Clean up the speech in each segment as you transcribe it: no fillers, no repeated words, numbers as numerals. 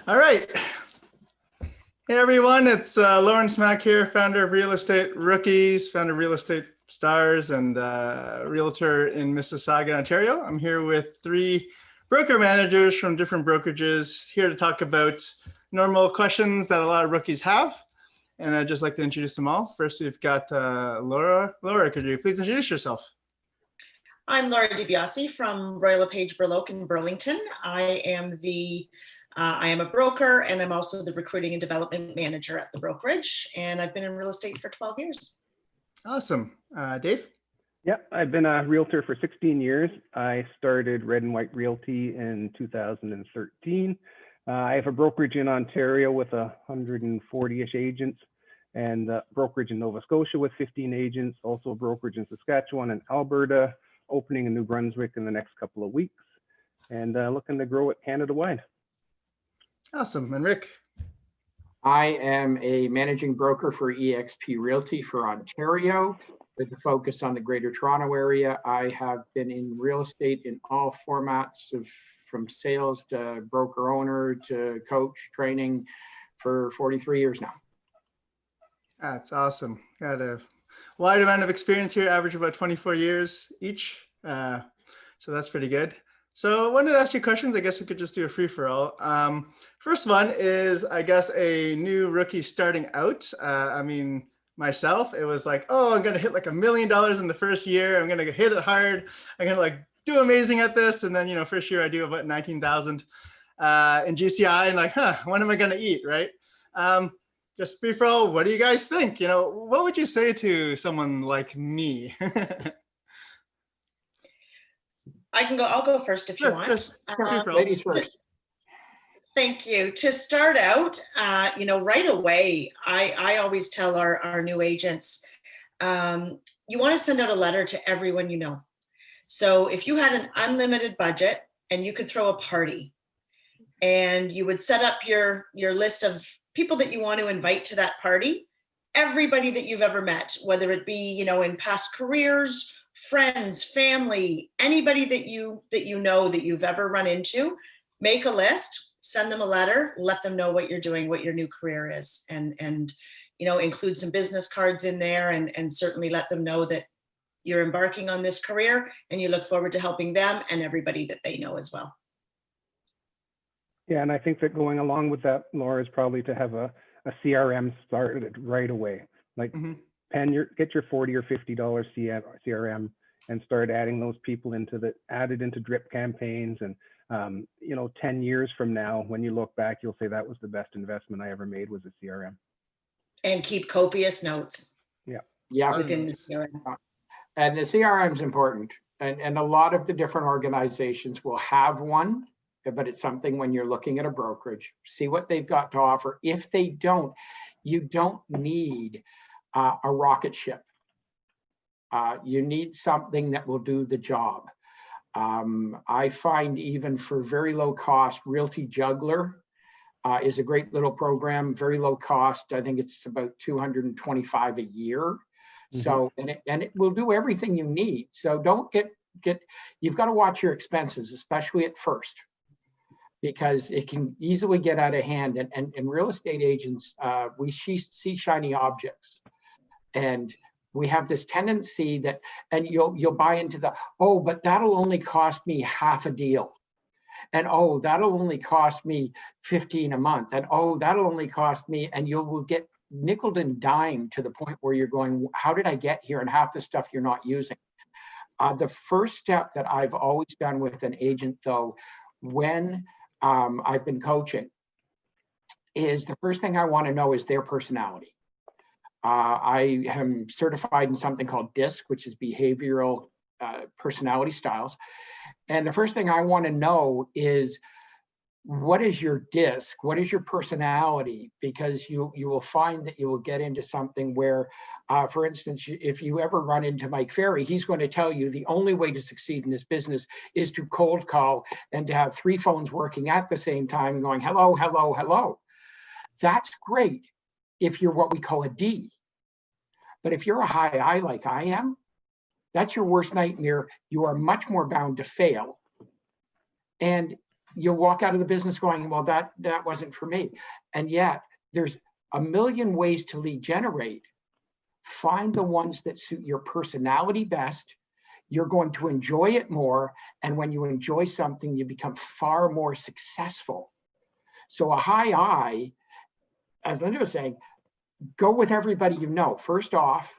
All right. Hey everyone, it's Lawrence Mack here, founder of Real Estate Rookies, founder of Real Estate Stars, and realtor in Mississauga, Ontario. I'm here with three broker managers from different brokerages here to talk about normal questions that a lot of rookies have. And I'd just like to introduce them all. First, we've got Laura. Laura, could you please introduce yourself? I'm Laura DiBiase from Royal LePage Burloak in Burlington. I am a broker, and I'm also the recruiting and development manager at the brokerage. And I've been in real estate for 12 years. Awesome. Dave? Yeah, I've been a realtor for 16 years. I started Red and White Realty in 2013. I have a brokerage in Ontario with 140-ish agents, and a brokerage in Nova Scotia with 15 agents, also a brokerage in Saskatchewan and Alberta, opening in New Brunswick in the next couple of weeks, and looking to grow it Canada-wide. Awesome. And Rick? I am a managing broker for eXp Realty for Ontario with a focus on the Greater Toronto area. I have been in real estate in all formats from sales to broker owner to coach training for 43 years now. That's awesome. Got a wide amount of experience here, average about 24 years each. So that's pretty good. So I wanted to ask you questions. I guess we could just do a free for all. First one is, I guess, a new rookie starting out. I mean, myself, it was like, oh, I'm going to hit like $1 million in the first year. I'm going to hit it hard. I'm going to like do amazing at this. And then, first year I do about 19,000 in GCI, and like, when am I going to eat, right? Just free for all, what do you guys think? What would you say to someone like me? I'll go first if you want. Ladies first. Thank you. To start out, right away, I always tell our new agents, you want to send out a letter to everyone you know. So if you had an unlimited budget and you could throw a party, and you would set up your list of people that you want to invite to that party, everybody that you've ever met, whether it be, in past careers, friends, family, anybody that you know that you've ever run into, make a list, send them a letter, let them know what you're doing, what your new career is, and include some business cards in there, and certainly let them know that you're embarking on this career and you look forward to helping them and everybody that they know as well. Yeah, and I think that going along with that, Laura, is probably to have a CRM started right away. Like get your $40 or $50 CRM and start adding those people added into drip campaigns. And 10 years from now, when you look back, you'll say that was the best investment I ever made, was a CRM. And keep copious notes. Yeah. Within the CRM. And the CRM is important. And a lot of the different organizations will have one, but it's something when you're looking at a brokerage, see what they've got to offer. If they don't, you don't need a rocket ship. You need something that will do the job. I find even for very low cost, Realty Juggler is a great little program, very low cost. I think it's about $225 a year. So, and it will do everything you need. So don't you've got to watch your expenses, especially at first, because it can easily get out of hand. And real estate agents, we see shiny objects, and we have this tendency that, and you'll buy into but that'll only cost me half a deal. And that'll only cost me $15 a month. And that'll only cost me, and you will get nickeled and dimed to the point where you're going, how did I get here? And half the stuff you're not using. The first step that I've always done with an agent, though, when I've been coaching, is the first thing I want to know is their personality. I am certified in something called DISC, which is behavioral personality styles. And the first thing I want to know is, what is your DISC? What is your personality? Because you will find that you will get into something where, for instance, if you ever run into Mike Ferry, he's going to tell you the only way to succeed in this business is to cold call and to have 3 phones working at the same time going, hello, hello, hello. That's great if you're what we call a D. But if you're a high I like I am, that's your worst nightmare. You are much more bound to fail. And you'll walk out of the business going, well, that wasn't for me. And yet there's a million ways to lead generate. Find the ones that suit your personality best. You're going to enjoy it more. And when you enjoy something, you become far more successful. So a high I, as Linda was saying, go with everybody you know. First off,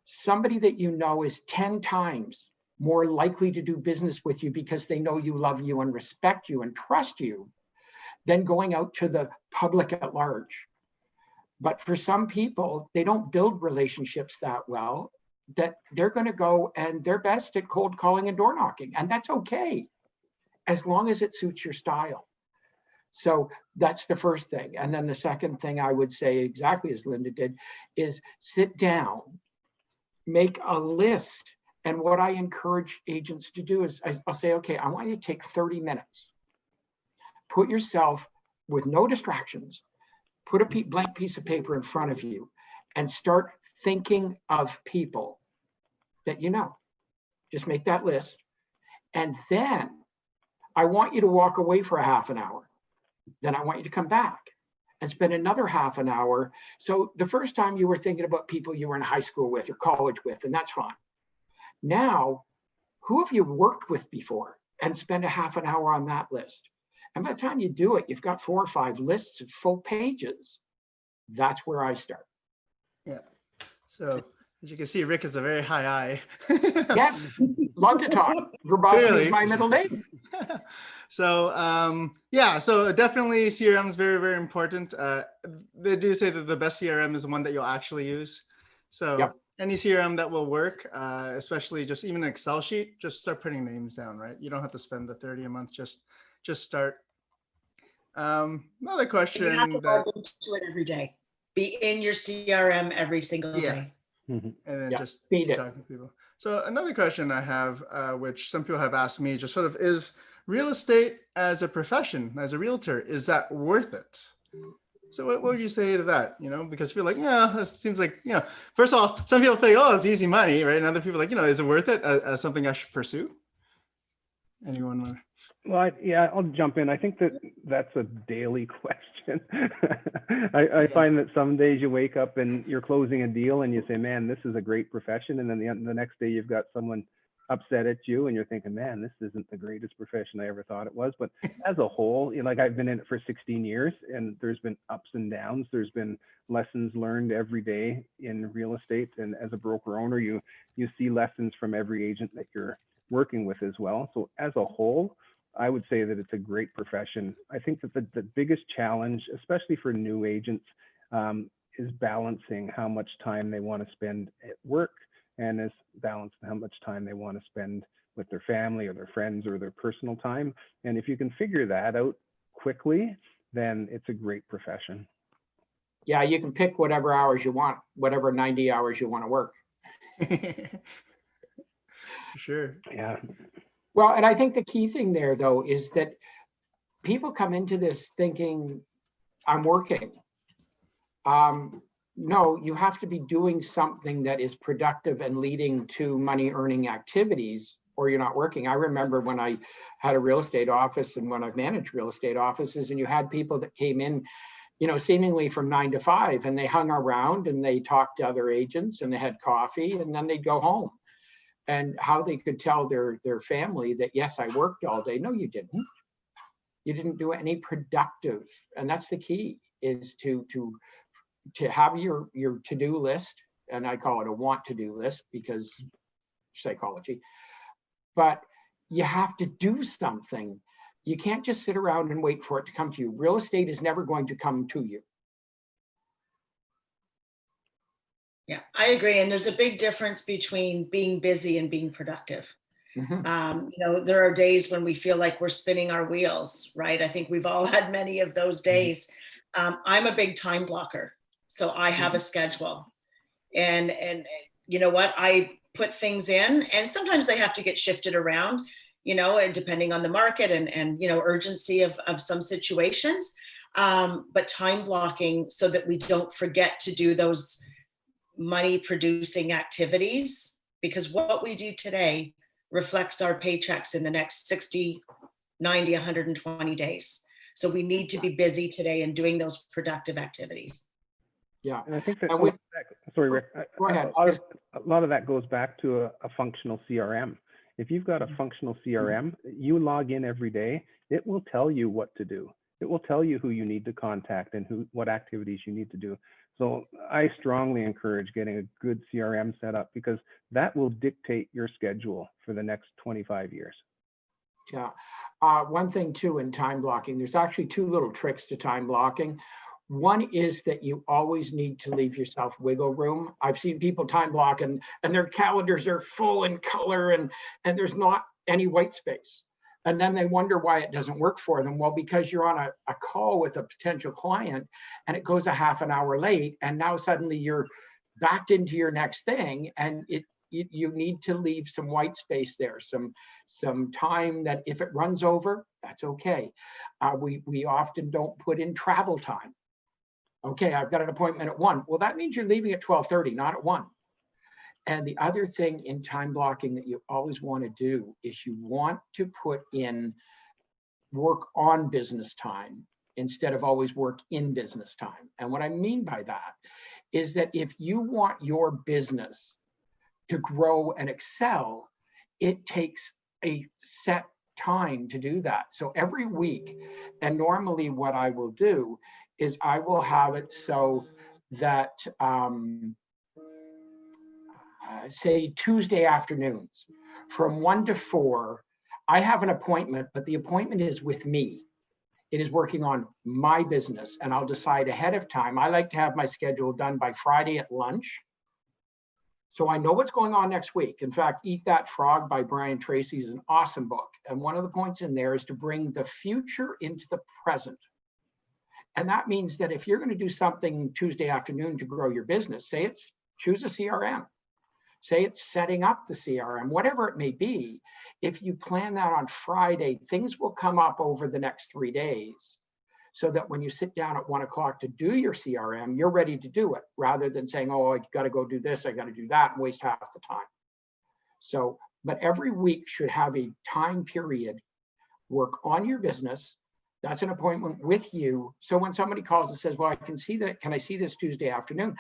somebody that you know is 10 times more likely to do business with you because they know you, love you, and respect you and trust you than going out to the public at large. But for some people, they don't build relationships that well, that they're going to go and they're best at cold calling and door knocking. And that's okay, as long as it suits your style. So that's the first thing. And then the second thing I would say, exactly as Linda did, is sit down, make a list. And what I encourage agents to do is I'll say, okay, I want you to take 30 minutes. Put yourself with no distractions, put a blank piece of paper in front of you and start thinking of people that you know. Just make that list. And then I want you to walk away for a half an hour. Then I want you to come back and spend another half an hour. So the first time you were thinking about people you were in high school with or college with, and that's fine. Now, who have you worked with before? And spend a half an hour on that list. And by the time you do it, you've got 4 or 5 lists of full pages. That's where I start. Yeah. So as you can see, Rick is a very high I. Yes, love to talk. Verbosity is my middle name. So yeah, so definitely CRM is very, very important. They do say that the best CRM is the one that you'll actually use. So Yep. Any CRM that will work, especially just even an Excel sheet, just start putting names down, right? You don't have to spend the 30 a month, just start. Another question. You have to roll into it every day. Be in your CRM every single Yeah. day. And then Yeah, just feed it. talking to people. So another question I have, which some people have asked me, just sort of, is real estate as a profession, as a realtor, is that worth it? So what would you say to that? You know, because if you're like, yeah, it seems like, you know, first of all, some people think, oh, it's easy money, right? And other people are like, you know, is it worth it as something I should pursue? Anyone want to? Well, yeah, I'll jump in. I think that's a daily question. I find that some days you wake up and you're closing a deal and you say, man, this is a great profession. And then the next day you've got someone upset at you and you're thinking, man, this isn't the greatest profession I ever thought it was. But as a whole, you know, like I've been in it for 16 years and there's been ups and downs. There's been lessons learned every day in real estate. And as a broker owner, you see lessons from every agent that you're working with as well. So as a whole, I would say that it's a great profession. I think that the biggest challenge, especially for new agents, is balancing how much time they want to spend at work and is balancing how much time they want to spend with their family or their friends or their personal time. And if you can figure that out quickly, then it's a great profession. Yeah, you can pick whatever hours you want, whatever 90 hours you want to work. For sure. Yeah. Well, and I think the key thing there, though, is that people come into this thinking, I'm working. No, you have to be doing something that is productive and leading to money earning activities, or you're not working. I remember when I had a real estate office and when I've managed real estate offices, and you had people that came in, you know, seemingly from 9 to 5, and they hung around and they talked to other agents and they had coffee and then they'd go home. And how they could tell their family that, yes, I worked all day. No, you didn't. You didn't do any productive. And that's the key, is to have your to-do list. And I call it a want to do list because psychology. But you have to do something. You can't just sit around and wait for it to come to you. Real estate is never going to come to you. Yeah, I agree. And there's a big difference between being busy and being productive. Mm-hmm. You know, there are days when we feel like we're spinning our wheels, right? I think we've all had many of those days. I'm a big time blocker. So I have a schedule. And you know what? I put things in, and sometimes they have to get shifted around, you know, and depending on the market and you know, urgency of some situations. But time blocking so that we don't forget to do those money producing activities, because what we do today reflects our paychecks in the next 60 90, 120 days. So we need to be busy today and doing those productive activities. Yeah. And I think that, And with- sorry, Rick, Go ahead. a lot of that goes back to a functional CRM. If you've got a functional CRM, you log in every day, it will tell you what to do. It will tell you who you need to contact and what activities you need to do. So I strongly encourage getting a good CRM set up, because that will dictate your schedule for the next 25 years. Yeah. One thing too, in time blocking, there's actually two little tricks to time blocking. One is that you always need to leave yourself wiggle room. I've seen people time block and their calendars are full in color and there's not any white space. And then they wonder why it doesn't work for them. Well, because you're on a call with a potential client and it goes a half an hour late, and now suddenly you're backed into your next thing, and you need to leave some white space there, some time that if it runs over, that's okay. We often don't put in travel time. Okay, I've got an appointment at 1. Well, that means you're leaving at 12:30, not at 1. And the other thing in time blocking that you always want to do is you want to put in work on business time instead of always work in business time. And what I mean by that is that if you want your business to grow and excel, it takes a set time to do that. So every week, and normally what I will do is I will have it so that say Tuesday afternoons from 1 to 4, I have an appointment, but the appointment is with me. It is working on my business, and I'll decide ahead of time. I like to have my schedule done by Friday at lunch, so I know what's going on next week. In fact, Eat That Frog by Brian Tracy is an awesome book. And one of the points in there is to bring the future into the present. And that means that if you're going to do something Tuesday afternoon to grow your business, say it's choose a CRM, say it's setting up the CRM, whatever it may be, if you plan that on Friday, things will come up over the next 3 days, so that when you sit down at 1 o'clock to do your CRM, you're ready to do it, rather than saying, oh, I got to go do this, I got to do that, and waste half the time. So, but every week should have a time period, work on your business. That's an appointment with you. So when somebody calls and says, well, I can see that, can I see this Tuesday afternoon?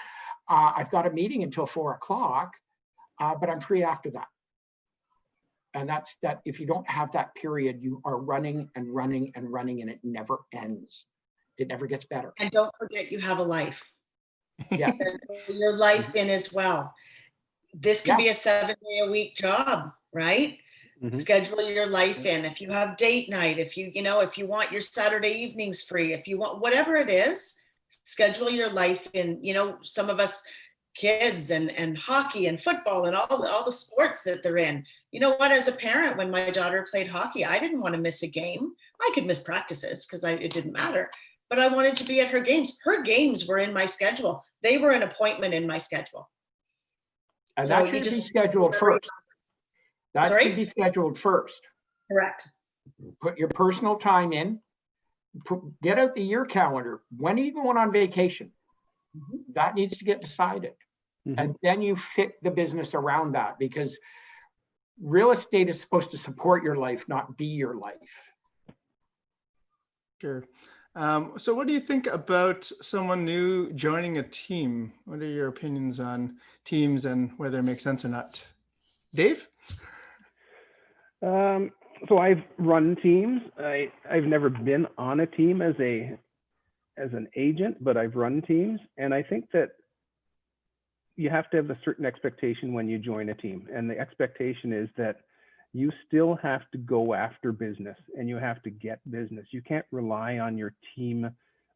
I've got a meeting until 4 o'clock, but I'm free after that. And that's that. If you don't have that period, you are running and running and running, and it never ends. It never gets better. And don't forget, you have a life. Yeah. Your life in as well. This could be a 7-day-a-week job, right? Mm-hmm. Schedule your life in. If you have date night, if you want your Saturday evenings free, if you want whatever it is, schedule your life in. Some of us kids and hockey and football and all the sports that they're in. You know what, as a parent, when my daughter played hockey, I didn't want to miss a game. I could miss practices because it didn't matter, but I wanted to be at her games. Her games were in my schedule. They were an appointment in my schedule. And that should be scheduled first. That should be scheduled first. Correct. Put your personal time in. Get out the year calendar. When are you going on vacation? Mm-hmm. That needs to get decided. Mm-hmm. And then you fit the business around that, because real estate is supposed to support your life, not be your life. Sure. So what do you think about someone new joining a team? What are your opinions on teams and whether it makes sense or not? Dave? So I've run teams. I've never been on a team as an agent, but I've run teams. And I think that you have to have a certain expectation when you join a team. And the expectation is that you still have to go after business and you have to get business. You can't rely on your team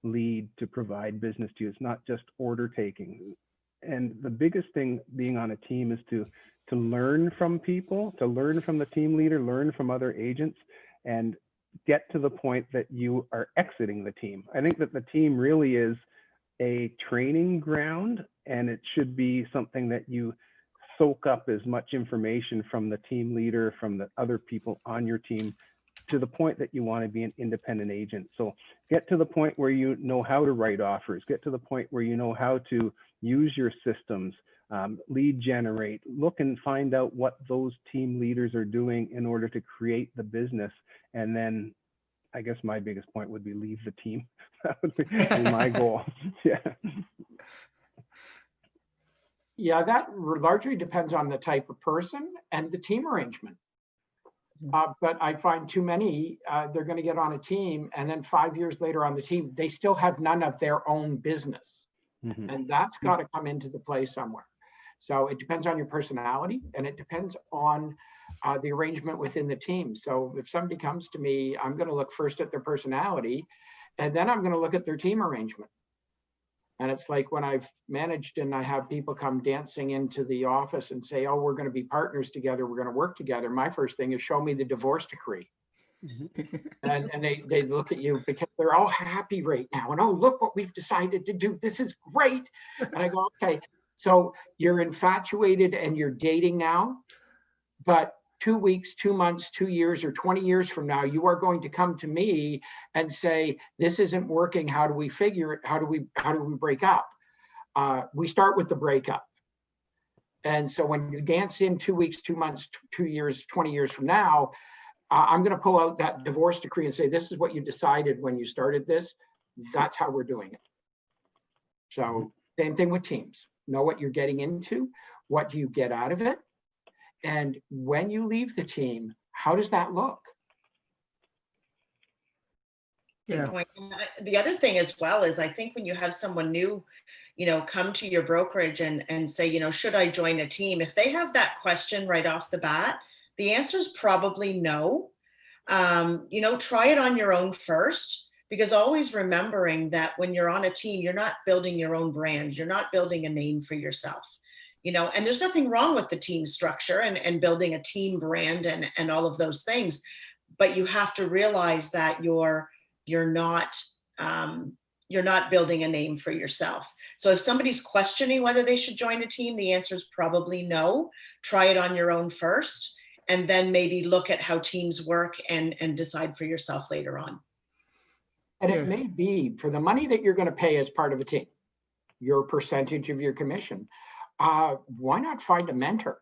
lead to provide business to you. It's not just order taking. And the biggest thing being on a team is to learn from people, to learn from the team leader, learn from other agents, and get to the point that you are exiting the team. I think that the team really is a training ground, and it should be something that you soak up as much information from the team leader, from the other people on your team, to the point that you want to be an independent agent. So get to the point where you know how to write offers, get to the point where you know how to use your systems, lead generate, look and find out what those team leaders are doing in order to create the business. And then I guess my biggest point would be leave the team. That would be my goal. Yeah. Yeah, that largely depends on the type of person and the team arrangement. But I find too many, they're going to get on a team, and then 5 years later on the team, they still have none of their own business. And that's got to come into the play somewhere. So it depends on your personality, and it depends on the arrangement within the team. So if somebody comes to me, I'm going to look first at their personality, and then I'm going to look at their team arrangement. And it's like when I've managed and I have people come dancing into the office and say, oh, we're going to be partners together, we're going to work together. My first thing is show me the divorce decree. And they look at you because they're all happy right now. And oh, look what we've decided to do. This is great. And I go, okay, so you're infatuated and you're dating now, but 2 weeks, 2 months, 2 years, or 20 years from now, you are going to come to me and say, this isn't working. How do we figure it? How do we break up? We start with the breakup. And so when you dance in 2 weeks, 2 months, 2 years, 20 years from now, I'm going to pull out that divorce decree and say, this is what you decided when you started this. That's how we're doing it. So same thing with teams. Know what you're getting into. What do you get out of it? And when you leave the team, how does that look? Yeah. Point. The other thing as well is I think when you have someone new, come to your brokerage and say, should I join a team? If they have that question right off the bat, the answer is probably no. Try it on your own first, because always remembering that when you're on a team, you're not building your own brand. You're not building a name for yourself. And there's nothing wrong with the team structure and building a team brand and all of those things, but you have to realize that you're not building a name for yourself. So if somebody's questioning whether they should join a team, the answer is probably no. Try it on your own first, and then maybe look at how teams work and decide for yourself later on. And it may be for the money that you're going to pay as part of a team, your percentage of your commission. Why not find a mentor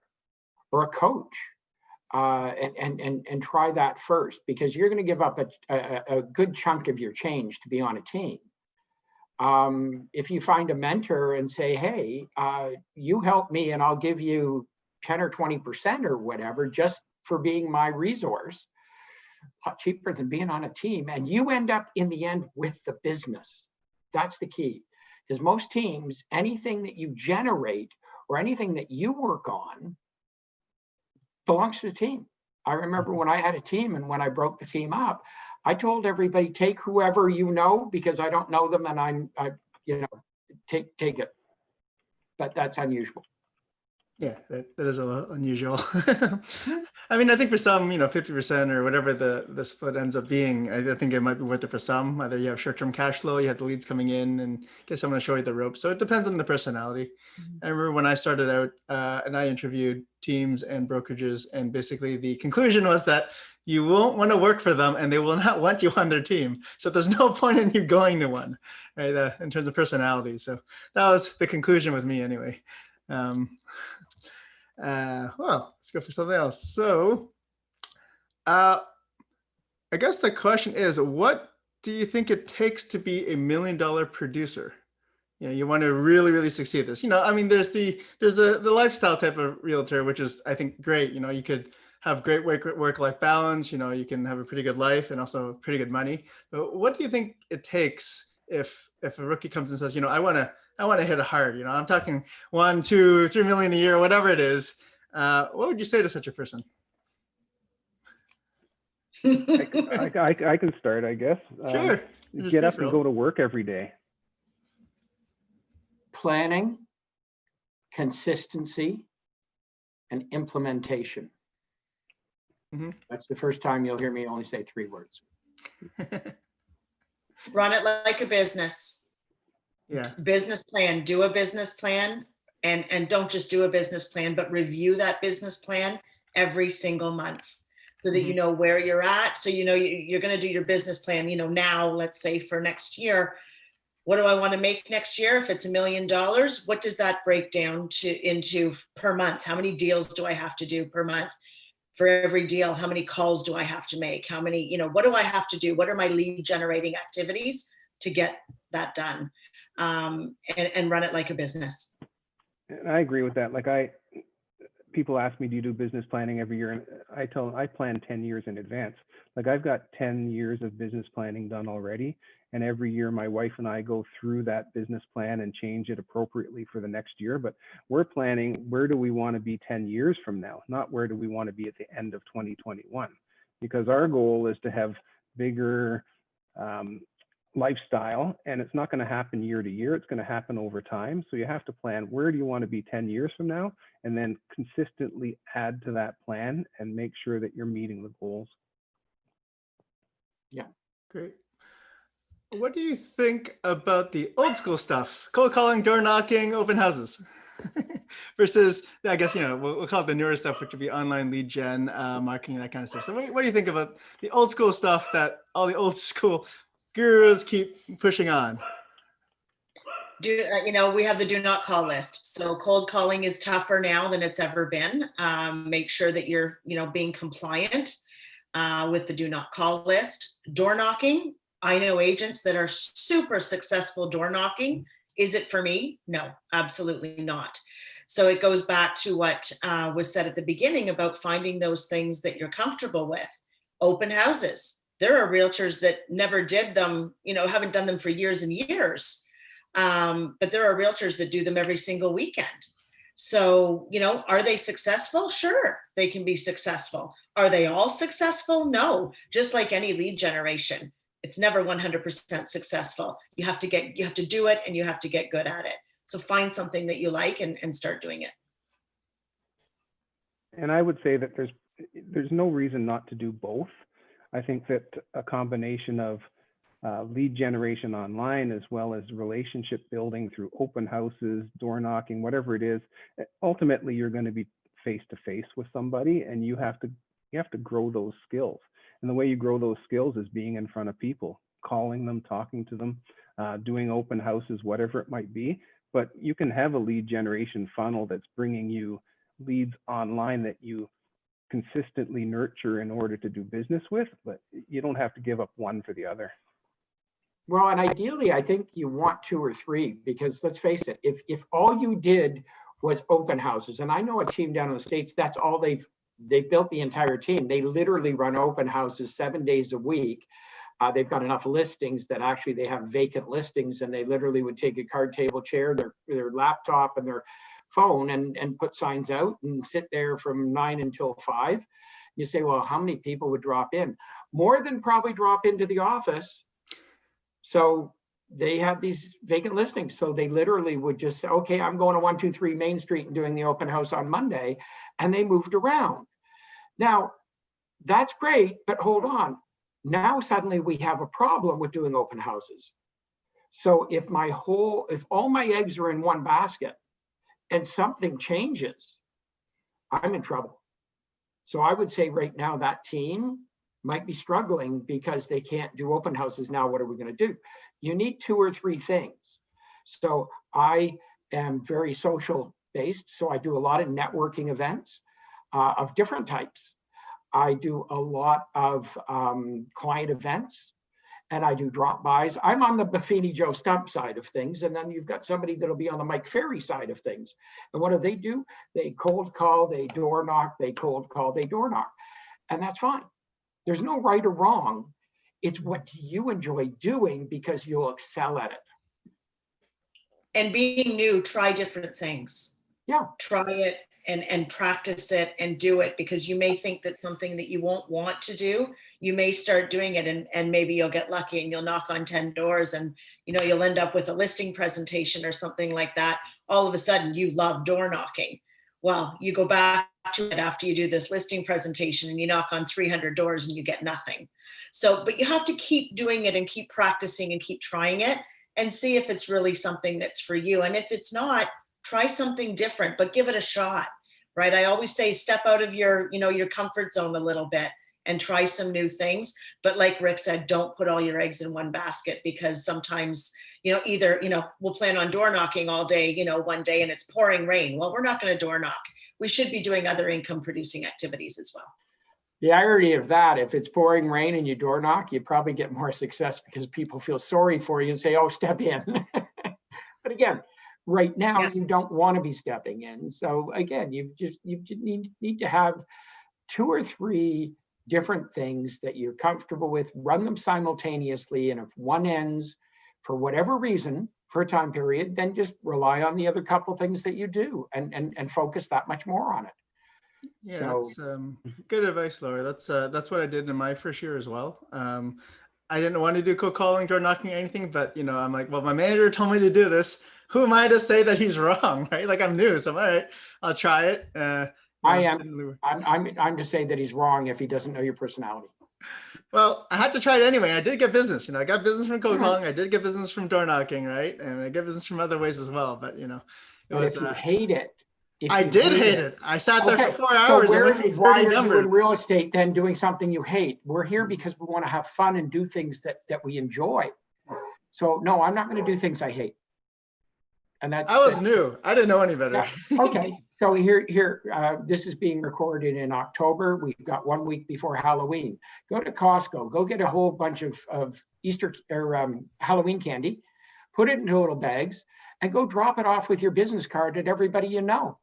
or a coach and try that first, because you're going to give up a good chunk of your change to be on a team. If you find a mentor and say, hey, you help me and I'll give you 10 or 20% or whatever, just for being my resource, a lot cheaper than being on a team. And you end up in the end with the business. That's the key. Because most teams, anything that you generate or anything that you work on belongs to the team. I remember when I had a team and when I broke the team up, I told everybody, take whoever you know, because I don't know them and take it. But that's unusual. Yeah, that is a little unusual. I mean, I think for some, 50% or whatever the split ends up being, I think it might be worth it for some. Either you have short-term cash flow, you have the leads coming in, and get someone to show you the ropes. So it depends on the personality. I remember when I started out and I interviewed teams and brokerages, and basically the conclusion was that you won't want to work for them and they will not want you on their team. So there's no point in you going to one, right? In terms of personality. So that was the conclusion with me anyway. Well, let's go for something else. So I guess the question is, what do you think it takes to be $1 million producer? You want to really, really succeed at this. I mean, there's the lifestyle type of realtor, which is, I think, great. You could have great work-life balance. You can have a pretty good life and also pretty good money. But what do you think it takes if a rookie comes and says, I want to hit it hard. I'm talking 1, 2, 3 million a year, whatever it is. What would you say to such a person? I can start, I guess. Sure. Get up and go to work every day. Planning, consistency, and implementation. Mm-hmm. That's the first time you'll hear me only say 3 words. Run it like a business. Yeah. Business plan. Do a business plan, and don't just do a business plan, but review that business plan every single month so that you know where you're at. So you're going to do your business plan. Now, let's say for next year, What do I want to make next year? If it's $1 million, what does that break down into per month? How many deals do I have to do per month? For every deal, how many calls do I have to make? How many, what do I have to do? What are my lead generating activities to get that done? And run it like a business. And I agree with that. Like people ask me, do you do business planning every year? And I tell them I plan 10 years in advance. Like I've got 10 years of business planning done already. And every year my wife and I go through that business plan and change it appropriately for the next year. But we're planning, where do we want to be 10 years from now? Not where do we want to be at the end of 2021? Because our goal is to have bigger lifestyle, and it's not going to happen year to year. It's going to happen over time. So you have to plan, where do you want to be 10 years from now? And then consistently add to that plan and make sure that you're meeting the goals. Yeah. Great. What do you think about the old school stuff? Cold calling, door knocking, open houses versus, I guess, we'll call it the newer stuff, which would be online lead gen, marketing, that kind of stuff. So what do you think about the old school stuff that all the old school gurus keep pushing on? We have the do not call list. So cold calling is tougher now than it's ever been. Make sure that you're, being compliant with the do not call list. Door knocking. I know agents that are super successful door knocking. Is it for me? No, absolutely not. So it goes back to what was said at the beginning about finding those things that you're comfortable with. Open houses. There are realtors that never did them, haven't done them for years and years. But there are realtors that do them every single weekend. So, are they successful? Sure, they can be successful. Are they all successful? No, just like any lead generation. It's never 100% successful. You have to do it, and you have to get good at it. So find something that you like and start doing it. And I would say that there's no reason not to do both. I think that a combination of lead generation online, as well as relationship building through open houses, door knocking, whatever it is, ultimately you're going to be face to face with somebody, and you have to grow those skills. And the way you grow those skills is being in front of people, calling them, talking to them, doing open houses, whatever it might be. But you can have a lead generation funnel that's bringing you leads online that you consistently nurture in order to do business with, but you don't have to give up one for the other. Well, and ideally, I think you want 2 or 3, because let's face it, if all you did was open houses, and I know a team down in the States, that's all they've built the entire team. They literally run open houses 7 days a week. They've got enough listings that actually they have vacant listings, and they literally would take a card table chair, their laptop and their phone and put signs out and sit there from 9 until 5. You say, well, how many people would drop in? More than probably drop into the office. So they have these vacant listings. So they literally would just say, okay, I'm going to 123 Main Street and doing the open house on Monday. And they moved around. Now, that's great, but hold on. Now suddenly we have a problem with doing open houses. So if all my eggs are in one basket and something changes, I'm in trouble. So I would say right now that team might be struggling because they can't do open houses now. What are we going to do? You need 2 or 3 things. So I am very social based. So I do a lot of networking events of different types. I do a lot of client events, and I do drop-bys. I'm on the Buffini Joe Stump side of things, and then you've got somebody that'll be on the Mike Ferry side of things. And what do? They cold call, they door knock, they cold call, they door knock. And that's fine. There's no right or wrong. It's what do you enjoy doing, because you'll excel at it. And being new, try different things. Yeah. Try it and practice it and do it, because you may think that something that you won't want to do, you may start doing it, and maybe you'll get lucky and you'll knock on 10 doors and you'll end up with a listing presentation or something like that. All of a sudden you love door knocking. Well, you go back to it after you do this listing presentation and you knock on 300 doors and you get nothing. So, but you have to keep doing it and keep practicing and keep trying it and see if it's really something that's for you. And if it's not, try something different, but give it a shot, right? I always say, step out of your, your comfort zone a little bit and try some new things. But like Rick said, don't put all your eggs in one basket, because sometimes, either, we'll plan on door knocking all day, one day and it's pouring rain. Well, we're not going to door knock. We should be doing other income producing activities as well. The irony of that, if it's pouring rain and you door knock, you probably get more success because people feel sorry for you and say, oh, step in. But again, right now, you don't want to be stepping in. So again, you need to have 2 or 3 different things that you're comfortable with, run them simultaneously. And if one ends for whatever reason for a time period, then just rely on the other couple of things that you do and focus that much more on it. Yeah, So, that's good advice, Laura. That's what I did in my first year as well. I didn't want to do cold calling, door knocking, or anything, but I'm like, well, my manager told me to do this. Who am I to say that he's wrong, right? Like, I'm new, so I'm all right. I'll try it. I'm to say that he's wrong if he doesn't know your personality. Well, I had to try it anyway. I did get business. I got business from cold calling. I did get business from door knocking, right? And I get business from other ways as well. But if you hate it. I did hate it. I sat there for 4 hours. So why are you in real estate then doing something you hate? We're here because we want to have fun and do things that we enjoy. So no, I'm not going to do things I hate. And I was new. I didn't know any better. Yeah. Okay. So here, this is being recorded in October. We've got 1 week before Halloween. Go to Costco. Go get a whole bunch of Easter or Halloween candy. Put it into little bags and go drop it off with your business card at everybody you know.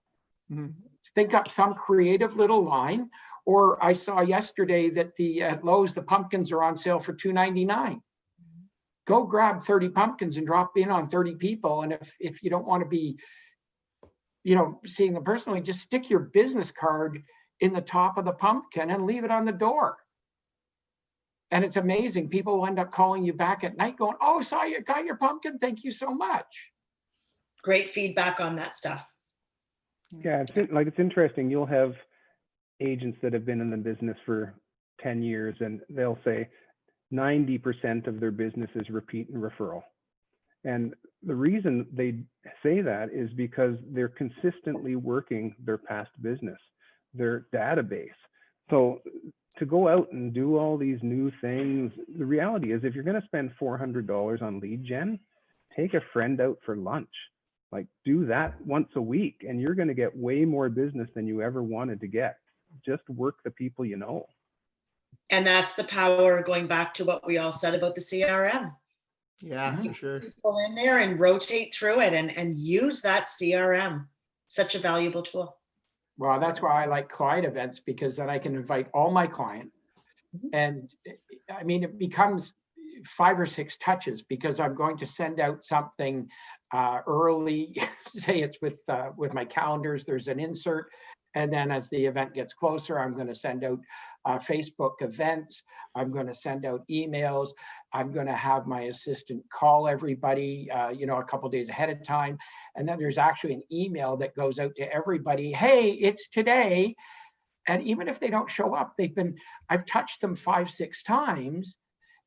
Mm-hmm. Think up some creative little line. Or I saw yesterday that at Lowe's, the pumpkins are on sale for $2.99. Go grab 30 pumpkins and drop in on 30 people. And if you don't want to be, seeing them personally, just stick your business card in the top of the pumpkin and leave it on the door. And it's amazing. People will end up calling you back at night going, oh, got your pumpkin. Thank you so much. Great feedback on that stuff. Yeah, it's interesting. You'll have agents that have been in the business for 10 years and they'll say 90% of their business is repeat and referral. And the reason they say that is because they're consistently working their past business, their database. So to go out and do all these new things, the reality is if you're going to spend $400 on lead gen, take a friend out for lunch. Like, do that once a week and you're going to get way more business than you ever wanted to get. Just work the people you know. And that's the power, going back to what we all said about the CRM. Yeah, for sure. People in there and rotate through it and use that CRM. Such a valuable tool. Well, that's why I like client events, because then I can invite all my clients. And I mean, it becomes 5 or 6 touches because I'm going to send out something early. Say it's with my calendars, there's an insert. And then as the event gets closer, I'm going to send out Facebook events. I'm going to send out emails. I'm going to have my assistant call everybody, a couple days ahead of time. And then there's actually an email that goes out to everybody. Hey, it's today. And even if they don't show up, I've touched them 5, 6 times.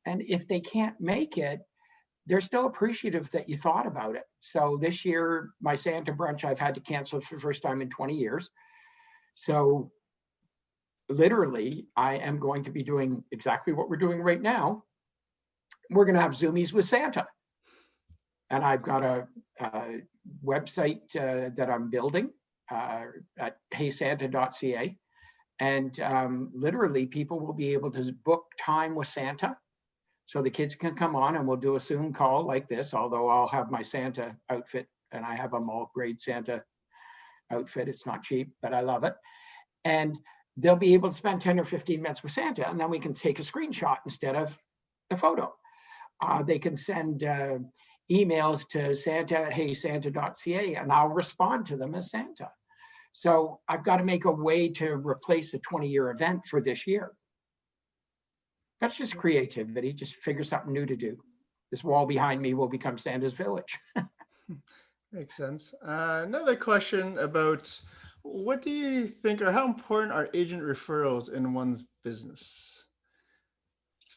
And if they can't make it, they're still appreciative that you thought about it. So this year, my Santa brunch, I've had to cancel for the first time in 20 years. So literally, I am going to be doing exactly what we're doing right now. We're going to have Zoomies with Santa. And I've got a website that I'm building at heysanta.ca. And literally, people will be able to book time with Santa. So the kids can come on and we'll do a Zoom call like this, although I'll have my Santa outfit and I have a mall grade Santa outfit. It's not cheap, but I love it. And they'll be able to spend 10 or 15 minutes with Santa, and then we can take a screenshot instead of the photo. They can send emails to santa@heysanta.ca and I'll respond to them as Santa. So I've got to make a way to replace a 20-year event for this year. That's just creativity, just figure something new to do. This wall behind me will become Santa's village. Makes sense. Another question about, what do you think, or how important are agent referrals in one's business?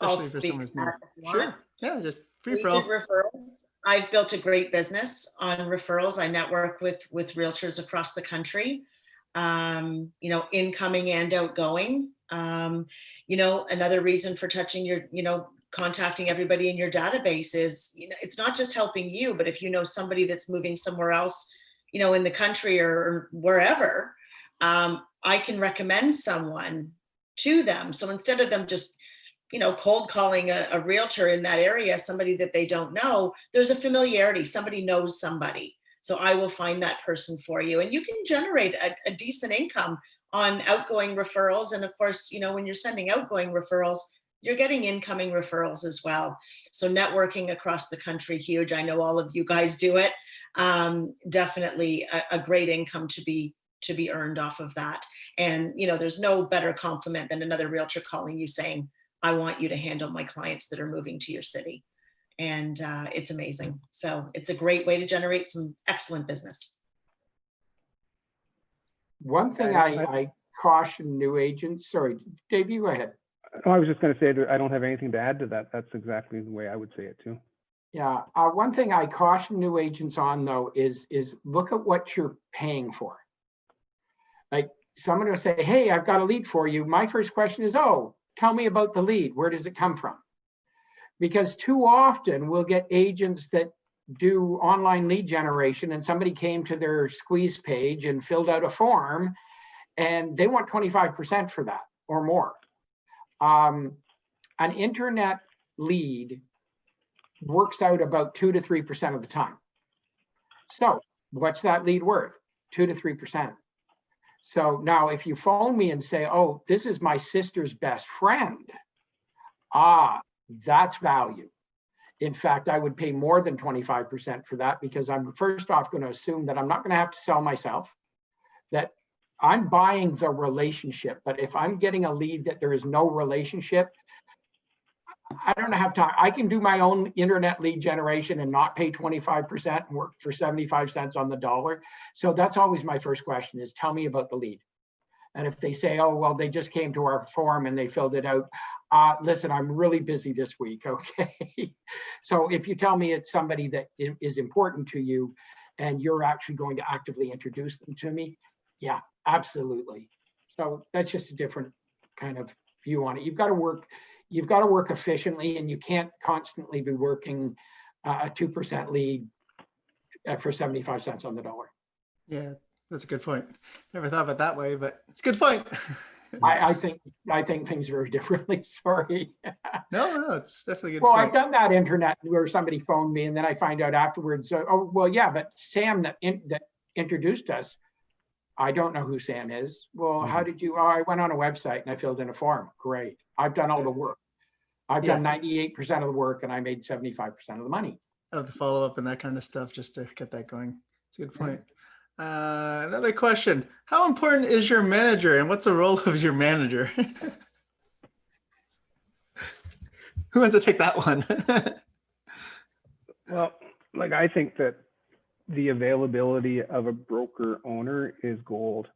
Especially for someone who's new. Sure. Yeah, just free referrals. I've built a great business on referrals. I network with realtors across the country, incoming and outgoing. You know, another reason for touching your, you know, contacting everybody in your database is, you know, it's not just helping you, but if you know somebody that's moving somewhere else, you know, in the country or wherever, I can recommend someone to them. So instead of them just, you know, cold calling a realtor in that area, somebody that they don't know, there's a familiarity, somebody knows somebody. So I will find that person for you. And you can generate a decent income on outgoing referrals. And of course, you know, when you're sending outgoing referrals, you're getting incoming referrals as well. So networking across the country, huge. I know all of you guys do it. Definitely a great income to be earned off of that. And, you know, there's no better compliment than another realtor calling you saying, I want you to handle my clients that are moving to your city. And it's amazing. So it's a great way to generate some excellent business. One thing I caution new agents, sorry, Dave, you go ahead. Oh, I was just going to say that I don't have anything to add to that. That's exactly the way I would say it too. Yeah, one thing I caution new agents on though is look at what you're paying for. Like someone will say, hey, I've got a lead for you. My first question is, oh, tell me about the lead. Where does it come from? Because too often we'll get agents that do online lead generation and somebody came to their squeeze page and filled out a form and they want 25% for that or more. An internet lead works out about 2 to 3% of the time. So what's that lead worth? 2 to 3%. So now if you phone me and say, oh, this is my sister's best friend, that's value. In fact, I would pay more than 25% for that because I'm first off going to assume that I'm not going to have to sell myself, that I'm buying the relationship. But if I'm getting a lead that there is no relationship, I don't have time. I can do my own internet lead generation and not pay 25% and work for 75 cents on the dollar. So that's always my first question is tell me about the lead. And if they say, oh, well, they just came to our form and they filled it out. Listen, I'm really busy this week, okay? So if you tell me it's somebody that is important to you and you're actually going to actively introduce them to me, yeah, absolutely. So that's just a different kind of view on it. You've got to work efficiently and you can't constantly be working a 2% lead for 75 cents on the dollar. Yeah, that's a good point. Never thought of it that way, but it's a good point. I think things very differently. Sorry. No, it's definitely a good Well, point. I've done that internet where somebody phoned me and then I find out afterwards, oh, well, yeah, but Sam that introduced us, I don't know who Sam is. Well, how did you, I went on a website and I filled in a form. Great. I've done all the work. I've done 98% of the work and I made 75% of the money. Of the follow up and that kind of stuff just to get that going. It's a good point. Another question. How important is your manager and what's the role of your manager? Who wants to take that one? Well, like I think that the availability of a broker owner is gold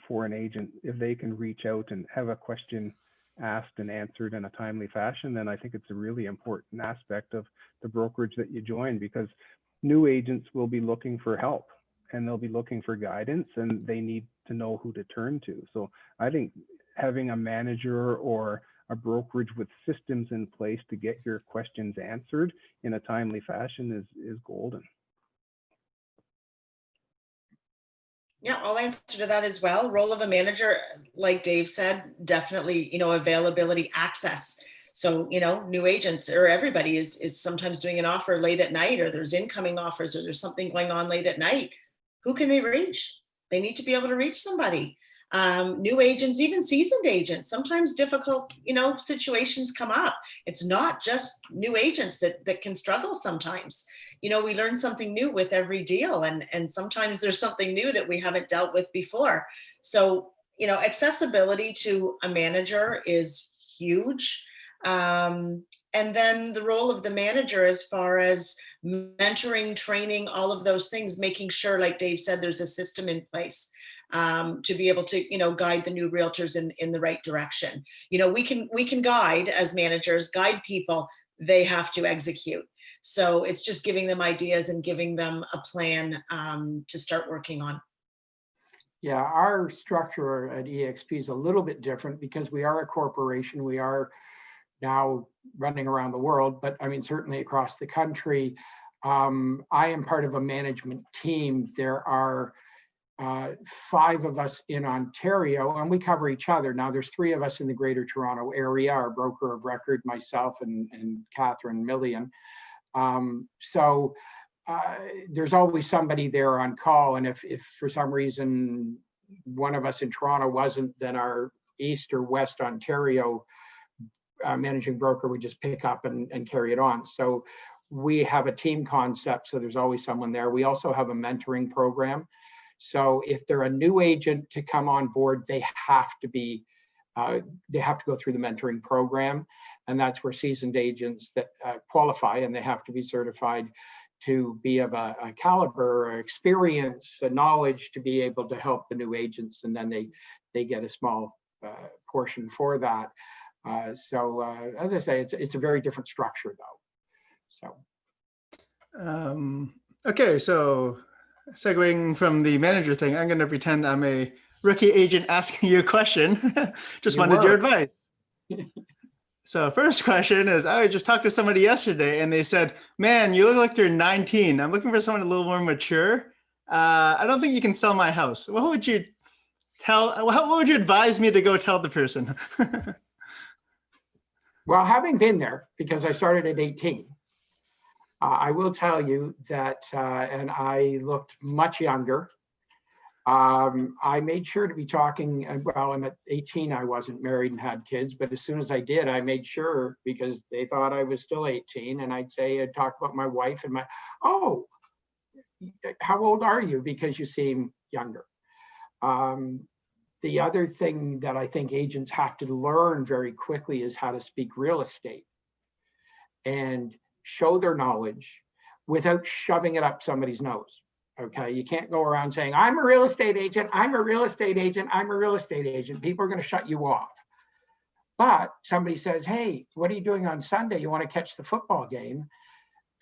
for an agent. If they can reach out and have a question asked and answered in a timely fashion, then I think it's a really important aspect of the brokerage that you join because new agents will be looking for help and they'll be looking for guidance and they need to know who to turn to. So I think having a manager or a brokerage with systems in place to get your questions answered in a timely fashion is golden. Yeah, I'll answer to that as well. Role of a manager, like Dave said, definitely, you know, availability, access. So, you know, new agents or everybody is sometimes doing an offer late at night or there's incoming offers or there's something going on late at night. Who can they reach? They need to be able to reach somebody. New agents, even seasoned agents, sometimes difficult, you know, situations come up. It's not just new agents that can struggle sometimes. You know, we learn something new with every deal and sometimes there's something new that we haven't dealt with before. So, you know, accessibility to a manager is huge. And then the role of the manager as far as mentoring, training, all of those things, making sure, like Dave said, there's a system in place to be able to, you know, guide the new realtors in the right direction. You know, we can guide as managers, guide people, they have to execute. So it's just giving them ideas and giving them a plan to start working on. Yeah, our structure at EXP is a little bit different because we are a corporation. We are now running around the world, but I mean, certainly across the country. I am part of a management team. There are 5 of us in Ontario, and we cover each other. Now, there's 3 of us in the Greater Toronto area, our broker of record, myself and Catherine Millian. So there's always somebody there on call, and if for some reason one of us in Toronto wasn't, then our East or West Ontario managing broker would just pick up and carry it on. So we have a team concept, so there's always someone there. We also have a mentoring program. So if they're a new agent to come on board, they have to go through the mentoring program, and that's where seasoned agents that qualify, and they have to be certified to be of a caliber or experience, a knowledge to be able to help the new agents, and then they get a small portion for that. So as I say, it's a very different structure though. So. Okay, so segueing from the manager thing, I'm going to pretend I'm a rookie agent asking you a question. Just wanted your advice. So first question is, I just talked to somebody yesterday and they said, man, you look like you're 19. I'm looking for someone a little more mature. I don't think you can sell my house. What would you advise me to go tell the person? Well, having been there, because I started at 18, I will tell you that, and I looked much younger. I made sure to be talking, well, and at 18, I wasn't married and had kids, but as soon as I did, I made sure, because they thought I was still 18, and I'd talk about my wife and oh, how old are you? Because you seem younger. The other thing that I think agents have to learn very quickly is how to speak real estate and show their knowledge without shoving it up somebody's nose. Okay, you can't go around saying, I'm a real estate agent, I'm a real estate agent, I'm a real estate agent. People are going to shut you off. But somebody says, hey, what are you doing on Sunday? You want to catch the football game?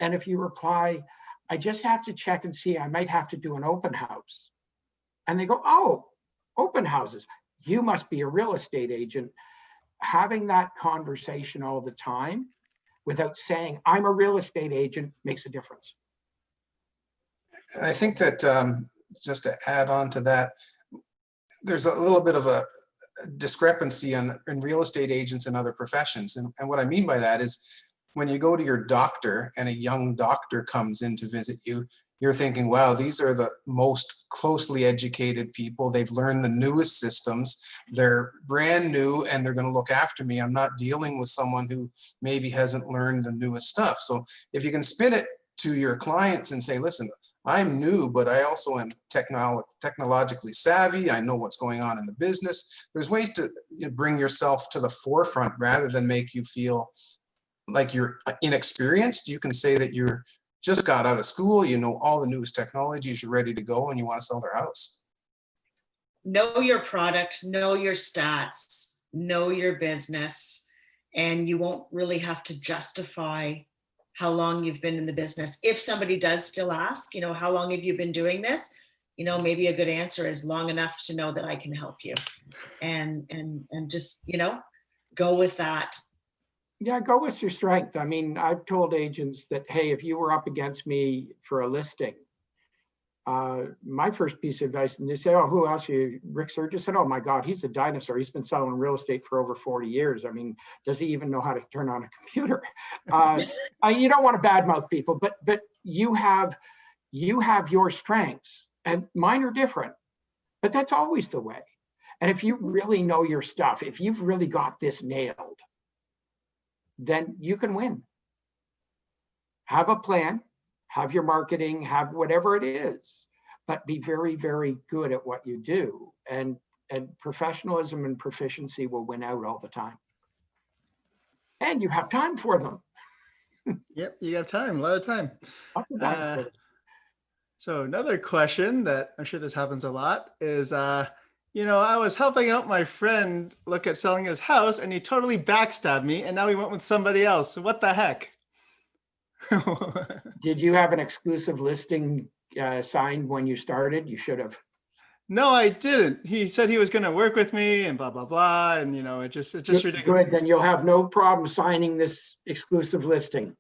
And if you reply, I just have to check and see, I might have to do an open house. And they go, oh, open houses. You must be a real estate agent. Having that conversation all the time without saying, I'm a real estate agent, makes a difference. I think that just to add on to that, there's a little bit of a discrepancy in real estate agents and other professions. And what I mean by that is when you go to your doctor and a young doctor comes in to visit you, you're thinking, wow, these are the most closely educated people. They've learned the newest systems. They're brand new and they're going to look after me. I'm not dealing with someone who maybe hasn't learned the newest stuff. So if you can spin it to your clients and say, listen, I'm new, but I also am technologically savvy. I know what's going on in the business. There's ways to bring yourself to the forefront rather than make you feel like you're inexperienced. You can say that you're just got out of school, you know all the newest technologies, you're ready to go, and you want to sell their house. Know your product, know your stats, know your business, and you won't really have to justify how long you've been in the business. If somebody does still ask, how long have you been doing this? Maybe a good answer is long enough to know that I can help you, and just, go with that. Yeah, go with your strength. I mean, I've told agents that, hey, if you were up against me for a listing, my first piece of advice, and they say, oh, who else are you? Rick Sturgis said, oh my God, he's a dinosaur. He's been selling real estate for over 40 years. I mean, does he even know how to turn on a computer? You don't want to badmouth people, but you have your strengths, and mine are different, but that's always the way. And if you really know your stuff, if you've really got this nailed, then you can win. Have a plan, have your marketing, have whatever it is, but be very, very good at what you do. And professionalism and proficiency will win out all the time. And you have time for them. Yep, you have time, a lot of time. So another question that I'm sure this happens a lot is, I was helping out my friend look at selling his house and he totally backstabbed me and now he went with somebody else. What the heck? Did you have an exclusive listing signed when you started? You should have. No, I didn't. He said he was going to work with me and blah, blah, blah. And, you know, it's just ridiculous. Good, then you'll have no problem signing this exclusive listing.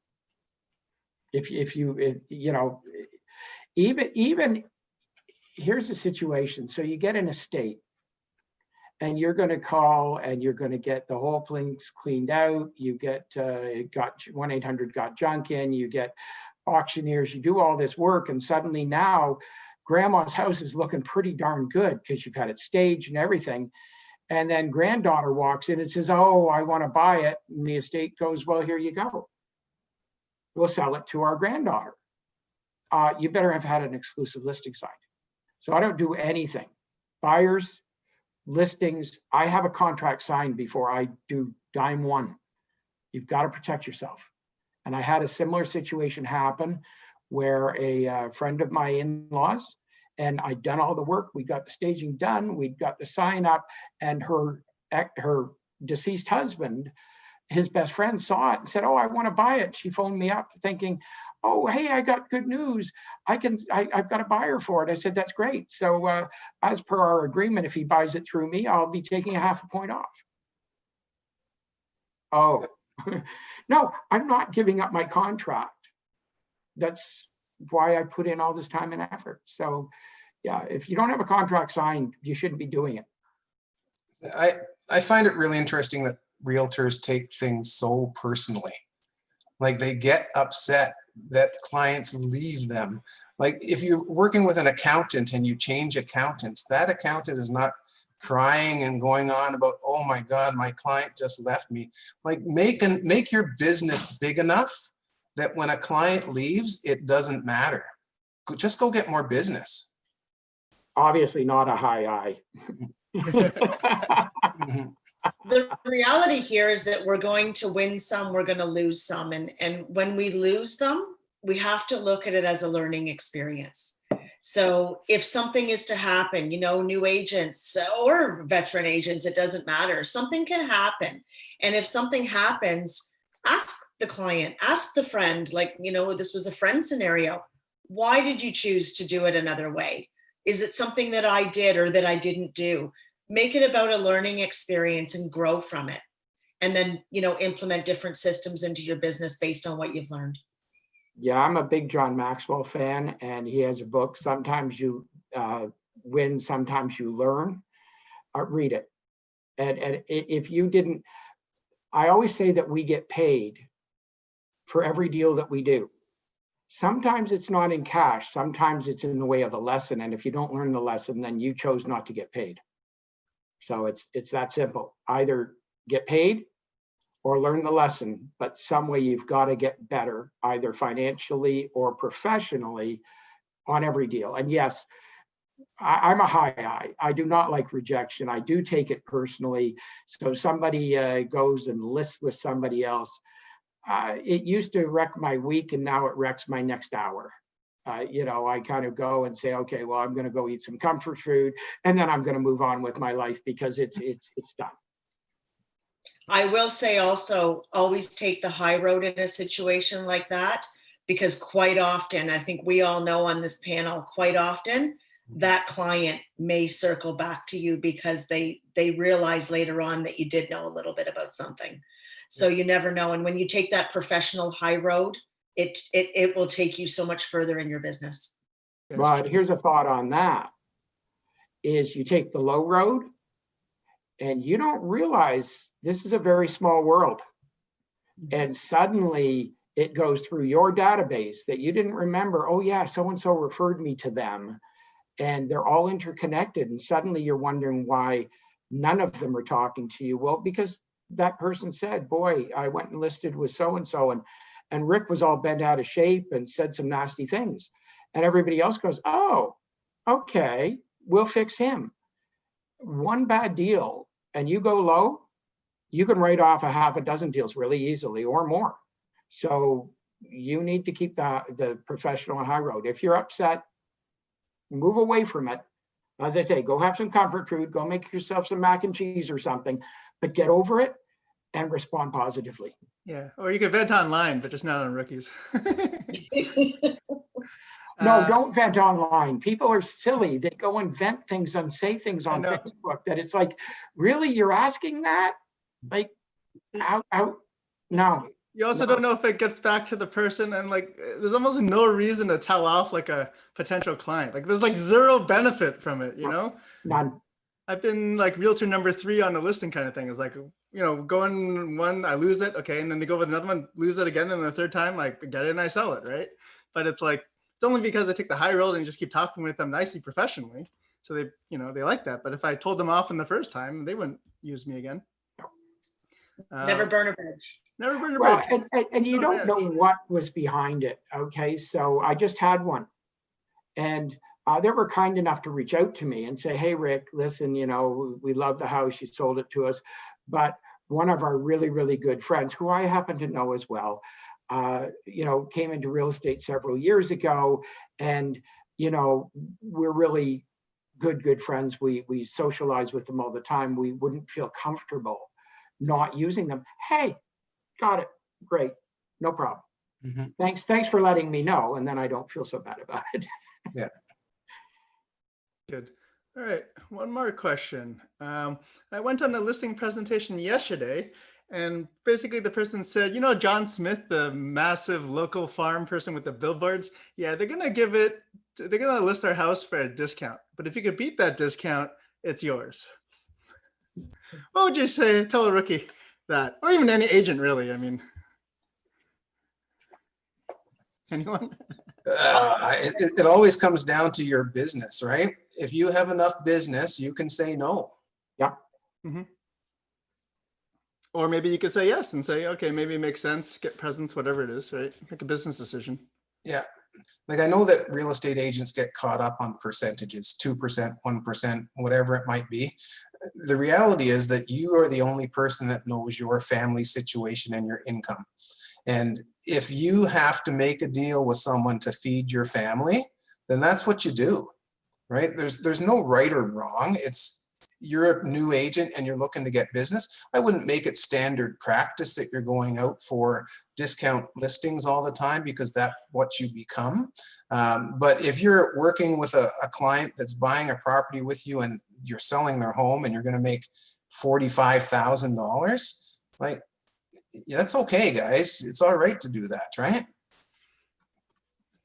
If you know, even here's the situation. So you get an estate and you're going to call and you're going to get the whole place cleaned out. You get got 1-800 got junk in, you get auctioneers, you do all this work, and suddenly now grandma's house is looking pretty darn good because you've had it staged and everything. And then granddaughter walks in and says, oh, I want to buy it. And the estate goes, well, here you go. We'll sell it to our granddaughter. You better have had an exclusive listing signed. So I don't do anything. Buyers, listings, I have a contract signed before I do dime one. You've got to protect yourself. And I had a similar situation happen where a friend of my in-laws, and I'd done all the work. We got the staging done. We'd got the sign up, and her deceased husband, his best friend, saw it and said, oh, I want to buy it. She phoned me up thinking, oh, hey, I got good news. I've got a buyer for it. I said, that's great. So as per our agreement, if he buys it through me, I'll be taking a half a point off. Oh, no, I'm not giving up my contract. That's why I put in all this time and effort. So yeah, if you don't have a contract signed, you shouldn't be doing it. I find it really interesting that realtors take things so personally. Like they get upset that clients leave them. Like if you're working with an accountant and you change accountants, that accountant is not crying and going on about, oh my God, my client just left me. Like make your business big enough that when a client leaves, it doesn't matter. Just go get more business. Obviously not a high eye. The reality here is that we're going to win some, we're going to lose some. And when we lose them, we have to look at it as a learning experience. So if something is to happen, you know, new agents or veteran agents, it doesn't matter. Something can happen. And if something happens, ask the client, ask the friend, like, you know, this was a friend scenario. Why did you choose to do it another way? Is it something that I did or that I didn't do? Make it about a learning experience and grow from it. And then, you know, implement different systems into your business based on what you've learned. Yeah, I'm a big John Maxwell fan, and he has a book, Sometimes You Win, Sometimes You Learn. Read it. And if you didn't, I always say that we get paid for every deal that we do. Sometimes it's not in cash, sometimes it's in the way of a lesson. And if you don't learn the lesson, then you chose not to get paid. So it's that simple. Either get paid or learn the lesson, but some way you've got to get better, either financially or professionally on every deal. And yes, I'm a high eye. I do not like rejection. I do take it personally. So somebody goes and lists with somebody else. It used to wreck my week, and now it wrecks my next hour. You know, I kind of go and say, okay, well, I'm going to go eat some comfort food, and then I'm going to move on with my life because it's done. I will say also, always take the high road in a situation like that, because quite often, I think we all know on this panel, quite often that client may circle back to you because they realize later on that you did know a little bit about something. So you never know. And when you take that professional high road, it will take you so much further in your business. But here's a thought on that, is you take the low road and you don't realize this is a very small world. And suddenly it goes through your database that you didn't remember. Oh yeah, so-and-so referred me to them, and they're all interconnected. And suddenly you're wondering why none of them are talking to you. Well, because that person said, boy, I went and listed with so-and-so, and Rick was all bent out of shape and said some nasty things. And everybody else goes, oh, okay, we'll fix him. One bad deal and you go low, you can write off a half a dozen deals really easily or more. So you need to keep the professional high road. If you're upset, move away from it. As I say, go have some comfort food, go make yourself some mac and cheese or something, but get over it and respond positively. Yeah, or you could vent online, but just not on rookies. No, don't vent online. People are silly. They go and vent things and say things on know. Facebook that it's like, really, you're asking that? Like, no. You also No. don't know if it gets back to the person, and like there's almost no reason to tell off like a potential client. Like there's like zero benefit from it, you know? None. I've been like realtor number 3 on a listing kind of thing. It's like, you know, going one, I lose it, okay, and then they go with another one, lose it again, and the third time, like get it and I sell it, right? But it's like it's only because I take the high road and just keep talking with them nicely, professionally. So they, you know, they like that. But if I told them off in the first time, they wouldn't use me again. Never burn a bridge. Never burn a Well, bridge. and you Don't don't know what was behind it. Okay, so I just had one, and they were kind enough to reach out to me and say, "Hey, Rick, listen, you know, we love the house. You sold it to us, but one of our really, really good friends, who I happen to know as well, you know, came into real estate several years ago, and you know, we're really good friends. We socialize with them all the time. We wouldn't feel comfortable not using them. Hey, got it. Great. No problem. Thanks for letting me know. And then I don't feel so bad about it. Yeah. Good. All right. One more question. I went on a listing presentation yesterday, and basically the person said, you know, John Smith, the massive local farm person with the billboards. Yeah, they're going to list our house for a discount. But if you could beat that discount, it's yours. What would you say? Tell a rookie that, or even any agent, really. I mean, anyone? It always comes down to your business, right? If you have enough business, you can say no. Yeah. Mm-hmm. Or maybe you could say yes and say, okay, maybe it makes sense, get presents, whatever it is, right? Make a business decision. Yeah. Like I know that real estate agents get caught up on percentages, 2%, 1%, whatever it might be. The reality is that you are the only person that knows your family situation and your income. And if you have to make a deal with someone to feed your family, then that's what you do, right? There's no right or wrong. You're a new agent and you're looking to get business. I wouldn't make it standard practice that you're going out for discount listings all the time, because that's what you become. But if you're working with a client that's buying a property with you and you're selling their home and you're going to make $45,000, like, yeah, that's okay, guys. It's all right to do that, right?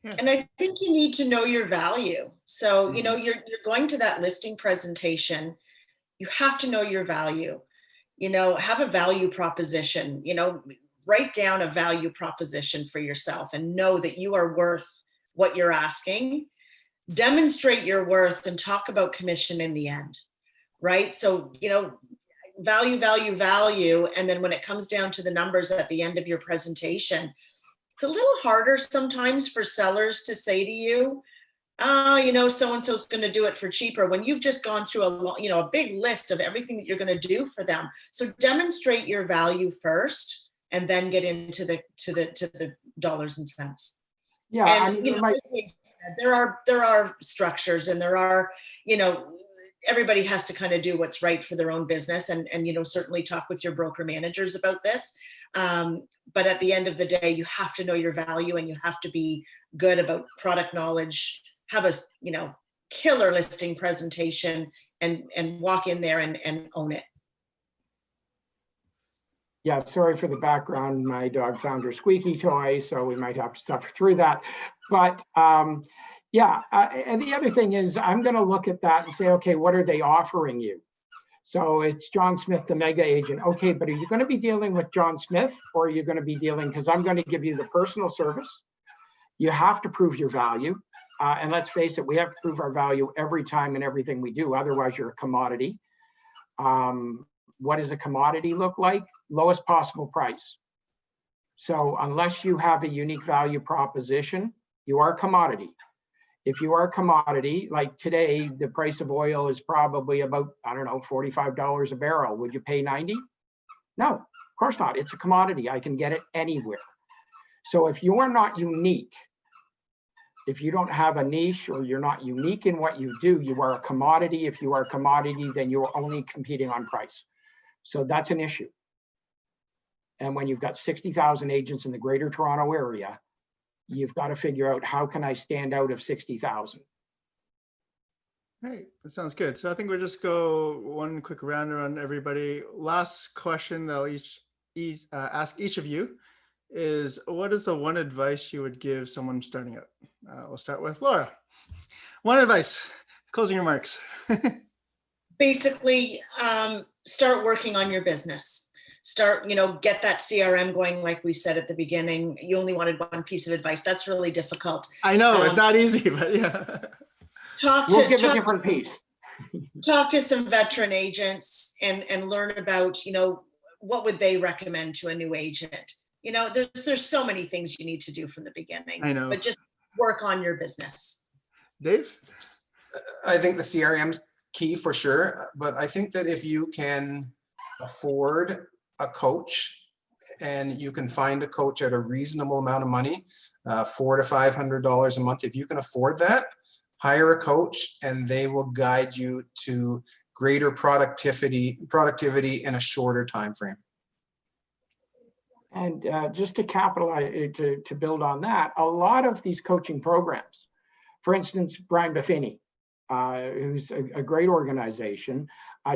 And I think you need to know your value. So, you know, you're going to that listing presentation. You have to know your value, you know, have a value proposition, you know, write down a value proposition for yourself and know that you are worth what you're asking. Demonstrate your worth and talk about commission in the end, right? So, you know, value. And then when it comes down to the numbers at the end of your presentation, it's a little harder sometimes for sellers to say to you, you know, so-and-so's going to do it for cheaper, when you've just gone through a big list of everything that you're going to do for them. So demonstrate your value first, and then get into the dollars and cents. Yeah, and I mean, you know, there are structures, and there are, you know, everybody has to kind of do what's right for their own business, and you know, certainly talk with your broker managers about this. But at the end of the day, you have to know your value, and you have to be good about product knowledge, have a, you know, killer listing presentation, and walk in there and own it. Yeah, sorry for the background. My dog found her squeaky toy, so we might have to suffer through that. But yeah, and the other thing is, I'm going to look at that and say, okay, what are they offering you? So it's John Smith, the mega agent. Okay, but are you going to be dealing with John Smith, or are you going to be dealing, because I'm going to give you the personal service. You have to prove your value. And let's face it, we have to prove our value every time in everything we do. Otherwise, you're a commodity. What does a commodity look like? Lowest possible price. So unless you have a unique value proposition, you are a commodity. If you are a commodity, like today, the price of oil is probably about, I don't know, $45 a barrel. Would you pay 90? No, of course not. It's a commodity. I can get it anywhere. So if you are not unique, if you don't have a niche, or you're not unique in what you do, you are a commodity. If you are a commodity, then you're only competing on price. So that's an issue. And when you've got 60,000 agents in the Greater Toronto area, you've got to figure out, how can I stand out of 60,000? Right, that sounds good. So I think we'll just go one quick round around everybody. Last question that I'll ask each of you is, what is the one advice you would give someone starting out? We'll start with Laura. One advice, closing remarks. Basically, start working on your business. Start, get that CRM going. Like we said at the beginning, you only wanted one piece of advice. That's really difficult. I know it's not easy, but yeah. We'll give a different piece. Talk to some veteran agents and learn about, what would they recommend to a new agent? There's so many things you need to do from the beginning. I know. But just work on your business. Dave? I think the CRM's key for sure, but I think that if you can afford a coach, and you can find a coach at a reasonable amount of money, $400 to $500 a month, if you can afford that, hire a coach and they will guide you to greater productivity in a shorter time frame. And just to capitalize, to build on that, a lot of these coaching programs, for instance, Brian Buffini, who's a great organization,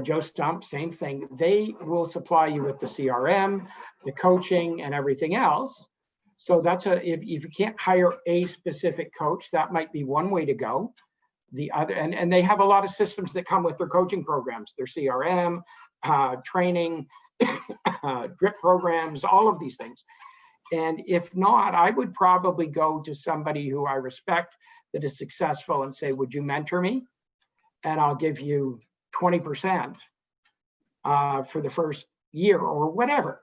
Joe Stump, same thing. They will supply you with the CRM, the coaching, and everything else. So that's if you can't hire a specific coach, that might be one way to go. The other, and they have a lot of systems that come with their coaching programs, their CRM, training, drip programs, all of these things. And if not, I would probably go to somebody who I respect that is successful and say, would you mentor me? And I'll give you 20% for the first year, or whatever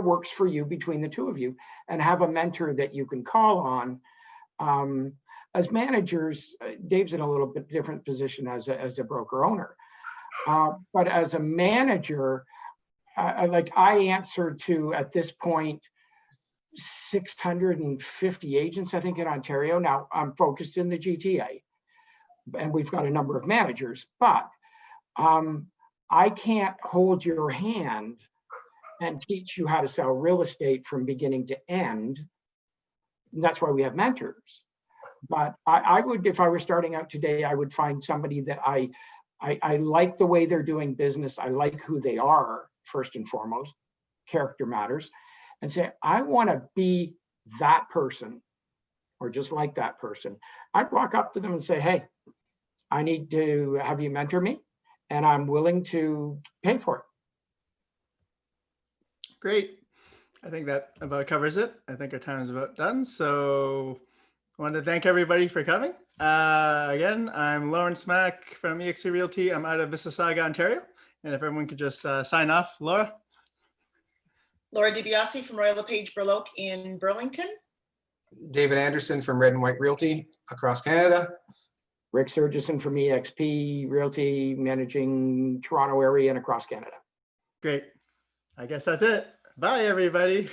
works for you between the two of you, and have a mentor that you can call on. As managers, Dave's in a little bit different position as a broker owner. But as a manager, I answer to, at this point, 650 agents, I think, in Ontario. Now, I'm focused in the GTA, and we've got a number of managers, but I can't hold your hand and teach you how to sell real estate from beginning to end. And that's why we have mentors. But I would, if I were starting out today, I would find somebody that I like the way they're doing business. I like who they are, first and foremost. Character matters. And say, I want to be that person, or just like that person. I'd walk up to them and say, hey, I need to have you mentor me, and I'm willing to pay for it. Great. I think that about covers it. I think our time is about done. So I want to thank everybody for coming. Again, I'm Lawrence Mack from eXp Realty. I'm out of Mississauga, Ontario. And if everyone could just sign off. Laura? Laura DiBiase from Royal LePage Burloak in Burlington. David Anderson from Red and White Realty across Canada. Rick Surgison from eXp Realty, managing Toronto area and across Canada. Great. I guess that's it. Bye, everybody.